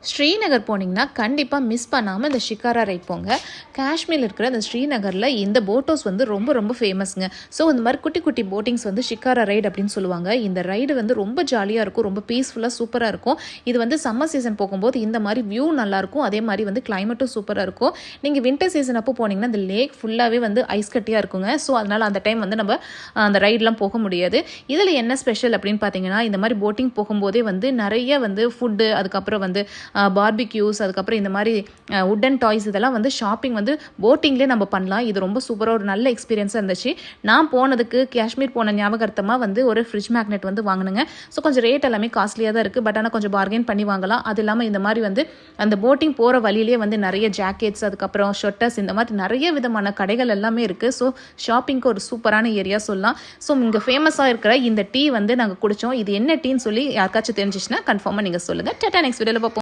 ஸ்ரீநகர் போனீங்கன்னா கண்டிப்பாக மிஸ் பண்ணாமல் இந்த ஷிகாரா ரைட் போங்க. காஷ்மீரில் இருக்கிற இந்த ஸ்ரீநகரில் இந்த போட் ஹவுஸ் வந்து ரொம்ப ரொம்ப ஃபேமஸ்ங்க. ஸோ இந்த மாதிரி குட்டி குட்டி போட்டிங்ஸ் வந்து ஷிகாரா ரைடு அப்படின்னு சொல்லுவாங்க. இந்த ரைடு வந்து ரொம்ப ஜாலியாக இருக்கும், ரொம்ப பீஸ்ஃபுல்லாக சூப்பராக இருக்கும். இது வந்து சம்மர் சீசன் போகும்போது இந்த மாதிரி வியூ நல்லாயிருக்கும், அதே மாதிரி வந்து கிளைமேட்டும் சூப்பராக இருக்கும். நீங்கள் வின்டர் சீசன் அப்போ போனீங்கன்னா இந்த லேக் ஃபுல்லாகவே வந்து ஐஸ் கட்டியாக இருக்குங்க. ஸோ அதனால் அந்த டைம் வந்து நம்ம அந்த ரைடெலாம் போக முடியாது. இதில் என்ன ஸ்பெஷல் அப்படின்னு பார்த்தீங்கன்னா, இந்த மாதிரி போட்டிங் போகும்போதே வந்து நிறைய வந்து ஃபுட்டு, அதுக்கப்புறம் வந்து பார்பிக்யூஸ், அதுக்கப்புறம் இந்த மாதிரி உட்டன் டாய்ஸ் இதெல்லாம் வந்து ஷாப்பிங் வந்து போட்டிங்லேயே நம்ம பண்ணலாம். இது ரொம்ப சூப்பராக ஒரு நல்ல எக்ஸ்பீரியன்ஸாக இருந்துச்சு. நான் போனதுக்கு காஷ்மீர் போன ஞாபகார்த்தமாக வந்து ஒரு ஃப்ரிட்ஜ் மேக்னெட் வந்து வாங்கினுங்க. ஸோ கொஞ்சம் ரேட் எல்லாமே காஸ்ட்லியாக தான் இருக்குது, பட் ஆனால் கொஞ்சம் பார்கெயின் பண்ணி வாங்கலாம். அது இல்லாமல் இந்த மாதிரி வந்து அந்த போட்டிங் போகிற வழியிலே வந்து நிறைய ஜாக்கெட்ஸ், அதுக்கப்புறம் ஷொட்டர்ஸ், இந்த மாதிரி நிறைய விதமான கடைகள் எல்லாமே இருக்குது. ஸோ ஷாப்பிங்க்கு ஒரு சூப்பரான ஏரியா சொல்லலாம். ஸோ இங்கே ஃபேமஸாக இருக்கிற இந்த டீ வந்து நாங்கள் குடித்தோம். இது என்ன டீன்னு சொல்லி யாருக்காச்சும் தெரிஞ்சிச்சுன்னா கன்ஃபார்மாக நீங்கள் சொல்லுங்கள். டாடா, நெக்ஸ்ட் வீடியோவில் பார்ப்போம்.